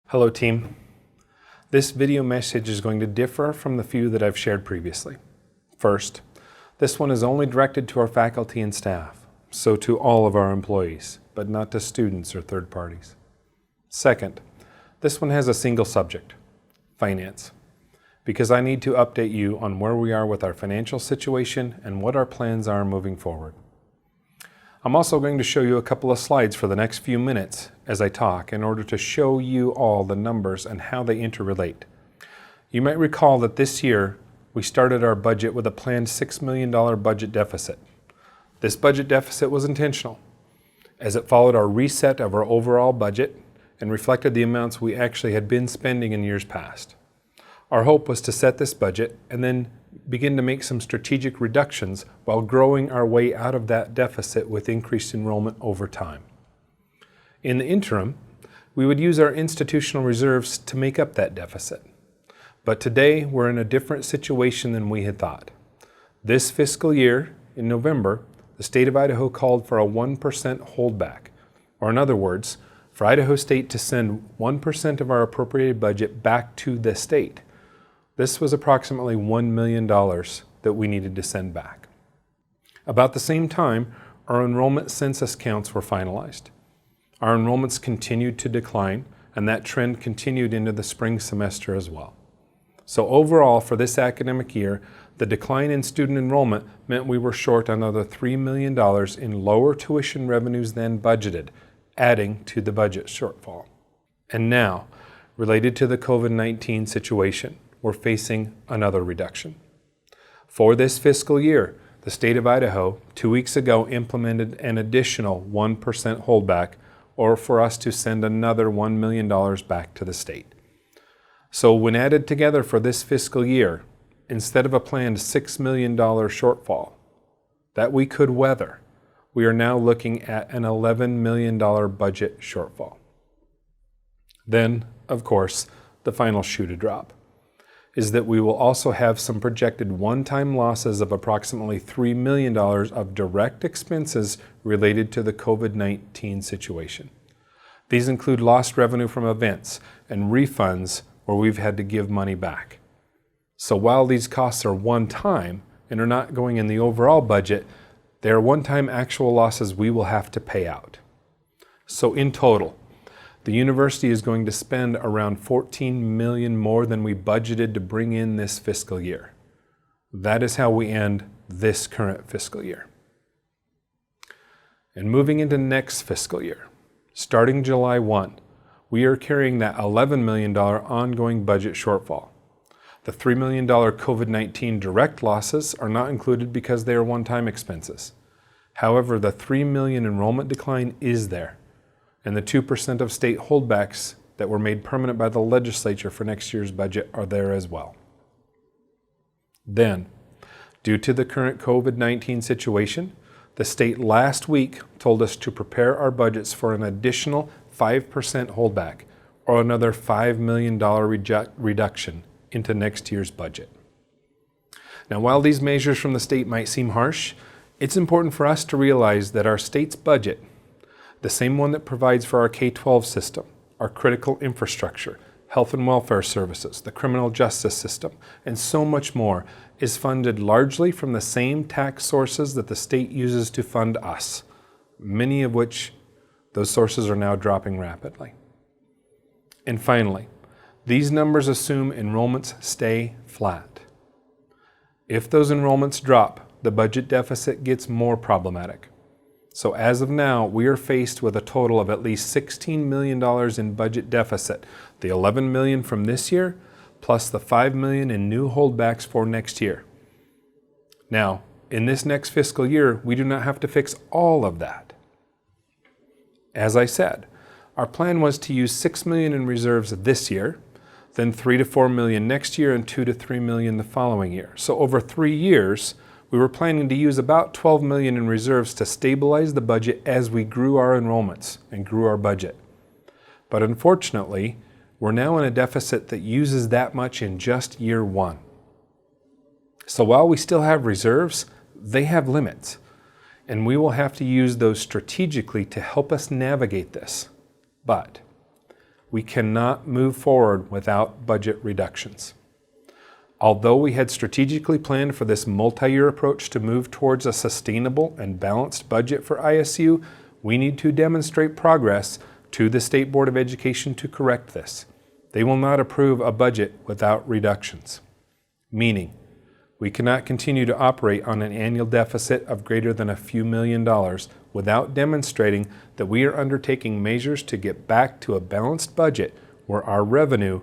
Hello team. This video message is going to differ from the few that I've shared previously. First, this one is only directed to our faculty and staff, so to all of our employees, but not to students or third parties. Second, this one has a single subject, finance, because I need to update you on where we are with our financial situation and what our plans are moving forward. I'm also going to show you a couple of slides for the next few minutes as I talk in order to show you all the numbers and how they interrelate. You might recall that this year we started our budget with a planned $6 million budget deficit. This budget deficit was intentional, as it followed our reset of our overall budget and reflected the amounts we actually had been spending in years past. Our hope was to set this budget and then begin to make some strategic reductions while growing our way out of that deficit with increased enrollment over time. In the interim, we would use our institutional reserves to make up that deficit. But today, we're in a different situation than we had thought. This fiscal year, in November, the state of Idaho called for a 1% holdback, or in other words, for Idaho State to send 1% of our appropriated budget back to the state. This was approximately $1 million that we needed to send back. About the same time, our enrollment census counts were finalized. Our enrollments continued to decline, and that trend continued into the spring semester as well. So overall, for this academic year, the decline in student enrollment meant we were short another $3 million in lower tuition revenues than budgeted, adding to the budget shortfall. And now, related to the COVID-19 situation, we're facing another reduction. For this fiscal year, the state of Idaho 2 weeks ago implemented an additional 1% holdback, or for us to send another $1 million back to the state. So when added together for this fiscal year, instead of a planned $6 million shortfall that we could weather, we are now looking at an $11 million budget shortfall. Then, of course, the final shoe to drop is that we will also have some projected one-time losses of approximately $3 million of direct expenses related to the COVID-19 situation. These include lost revenue from events and refunds where we've had to give money back. So while these costs are one-time and are not going in the overall budget, they are one-time actual losses we will have to pay out. So in total, the university is going to spend around $14 million more than we budgeted to bring in this fiscal year. That is how we end this current fiscal year. And moving into next fiscal year, starting July 1, we are carrying that $11 million ongoing budget shortfall. The $3 million COVID-19 direct losses are not included because they are one-time expenses. However, the $3 million enrollment decline is there, and the 2% of state holdbacks that were made permanent by the legislature for next year's budget are there as well. Then, due to the current COVID-19 situation, the state last week told us to prepare our budgets for an additional 5% holdback, or another $5 million reduction into next year's budget. Now, while these measures from the state might seem harsh, it's important for us to realize that our state's budget, the same one that provides for our K-12 system, our critical infrastructure, health and welfare services, the criminal justice system, and so much more, is funded largely from the same tax sources that the state uses to fund us, many of which those sources are now dropping rapidly. And finally, these numbers assume enrollments stay flat. If those enrollments drop, the budget deficit gets more problematic. So as of now, we are faced with a total of at least $16 million in budget deficit, the $11 million from this year, plus the $5 million in new holdbacks for next year. Now, in this next fiscal year, we do not have to fix all of that. As I said, our plan was to use $6 million in reserves this year, then $3 to $4 million next year, and $2 to $3 million the following year. So over 3 years, we were planning to use about $12 million in reserves to stabilize the budget as we grew our enrollments and grew our budget. But unfortunately, we're now in a deficit that uses that much in just year one. So while we still have reserves, they have limits, and we will have to use those strategically to help us navigate this. But We cannot move forward without budget reductions. Although we had strategically planned for this multi-year approach to move towards a sustainable and balanced budget for ISU, we need to demonstrate progress to the State Board of Education to correct this. They will not approve a budget without reductions. Meaning, we cannot continue to operate on an annual deficit of greater than a few $1,000,000 without demonstrating that we are undertaking measures to get back to a balanced budget where our revenue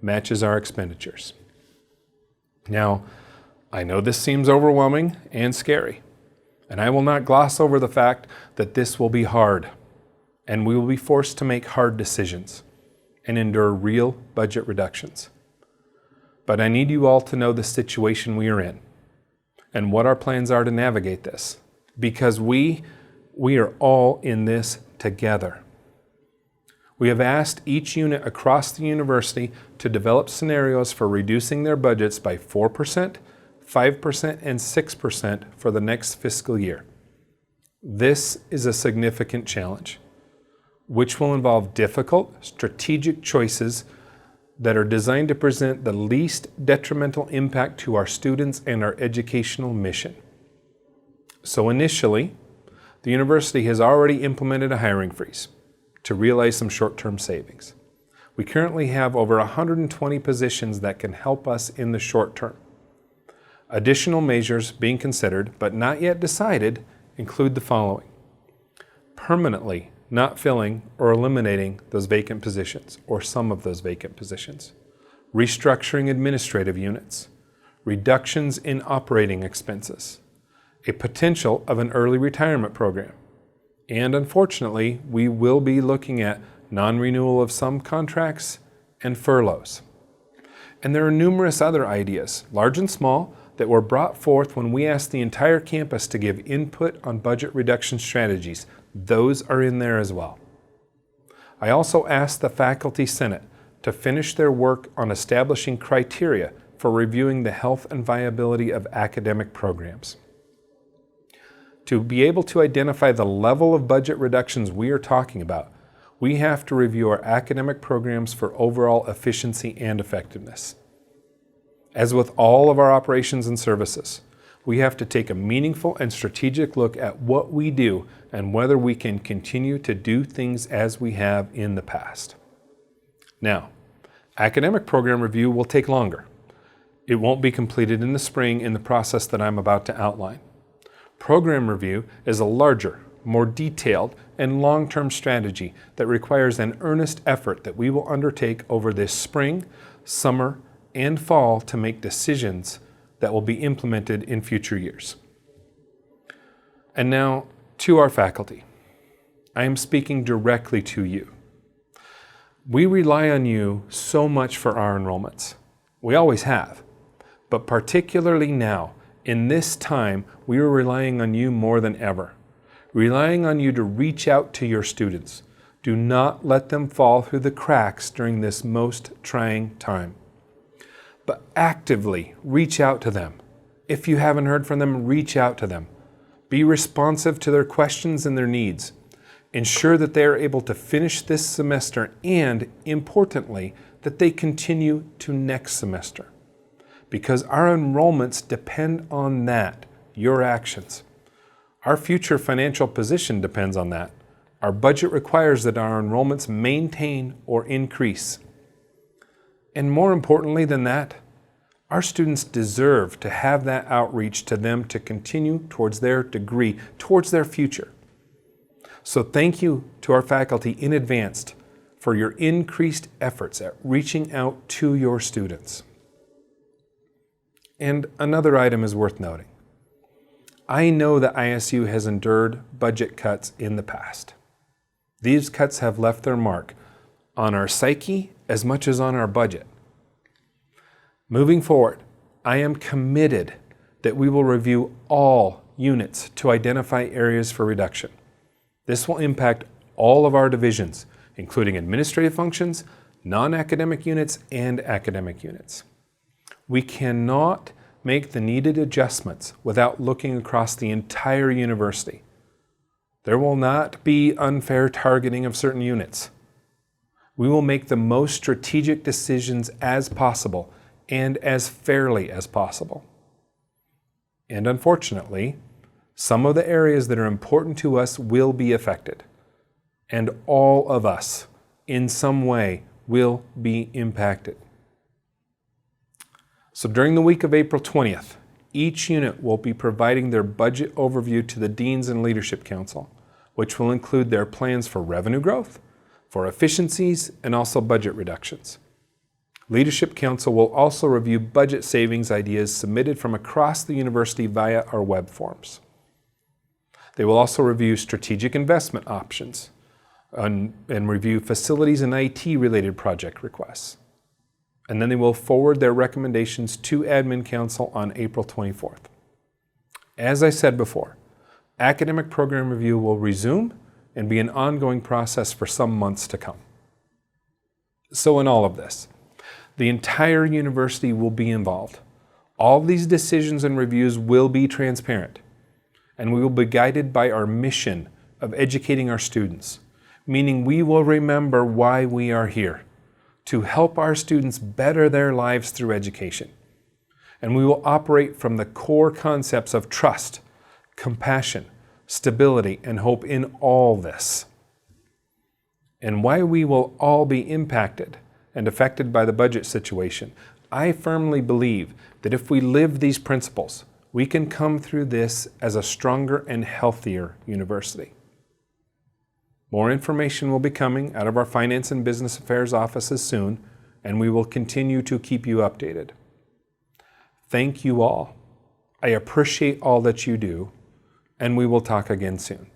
matches our expenditures. Now, I know this seems overwhelming and scary, and I will not gloss over the fact that this will be hard, and we will be forced to make hard decisions and endure real budget reductions. But I need you all to know the situation we are in and what our plans are to navigate this, because we are all in this together. We have asked each unit across the university to develop scenarios for reducing their budgets by 4%, 5%, and 6% for the next fiscal year. This is a significant challenge, which will involve difficult, strategic choices that are designed to present the least detrimental impact to our students and our educational mission. So initially, the university has already implemented a hiring freeze to realize some short-term savings. We currently have over 120 positions that can help us in the short term. Additional measures being considered, but not yet decided, include the following: permanently not filling or eliminating those vacant positions or some of those vacant positions, restructuring administrative units, reductions in operating expenses, a potential of an early retirement program, and unfortunately, we will be looking at non-renewal of some contracts and furloughs. And there are numerous other ideas, large and small, that were brought forth when we asked the entire campus to give input on budget reduction strategies. Those are in there as well. I also asked the Faculty Senate to finish their work on establishing criteria for reviewing the health and viability of academic programs. To be able to identify the level of budget reductions we are talking about, we have to review our academic programs for overall efficiency and effectiveness. As with all of our operations and services, we have to take a meaningful and strategic look at what we do and whether we can continue to do things as we have in the past. Now, academic program review will take longer. It won't be completed in the spring in the process that I'm about to outline. Program review is a larger, more detailed, and long-term strategy that requires an earnest effort that we will undertake over this spring, summer, and fall to make decisions that will be implemented in future years. And now, to our faculty. I am speaking directly to you. We rely on you so much for our enrollments. We always have, but particularly now, in this time, we are relying on you more than ever. Relying on you to reach out to your students. Do not let them fall through the cracks during this most trying time. But actively reach out to them. If you haven't heard from them, reach out to them. Be responsive to their questions and their needs. Ensure that they are able to finish this semester and, importantly, that they continue to next semester. Because our enrollments depend on that, your actions. Our future financial position depends on that. Our budget requires that our enrollments maintain or increase. And more importantly than that, our students deserve to have that outreach to them to continue towards their degree, towards their future. So thank you to our faculty in advance for your increased efforts at reaching out to your students. And another item is worth noting. I know that ISU has endured budget cuts in the past. These cuts have left their mark on our psyche as much as on our budget. Moving forward, I am committed that we will review all units to identify areas for reduction. This will impact all of our divisions, including administrative functions, non-academic units, and academic units. We cannot make the needed adjustments without looking across the entire university. There will not be unfair targeting of certain units. We will make the most strategic decisions as possible and as fairly as possible. And unfortunately, some of the areas that are important to us will be affected. And all of us, in some way, will be impacted. So during the week of April 20th, each unit will be providing their budget overview to the Deans and Leadership Council, which will include their plans for revenue growth, for efficiencies, and also budget reductions. Leadership Council will also review budget savings ideas submitted from across the university via our web forms. They will also review strategic investment options and review facilities and IT-related project requests. And then they will forward their recommendations to Admin Council on April 24th. As I said before, academic program review will resume and be an ongoing process for some months to come. So in all of this, the entire university will be involved. All these decisions and reviews will be transparent, and we will be guided by our mission of educating our students, meaning we will remember why we are here, to help our students better their lives through education. And we will operate from the core concepts of trust, compassion, stability, and hope in all this. And why we will all be impacted and affected by the budget situation, I firmly believe that if we live these principles, we can come through this as a stronger and healthier university. More information will be coming out of our Finance and Business Affairs offices soon, and we will continue to keep you updated. Thank you all. I appreciate all that you do, and we will talk again soon.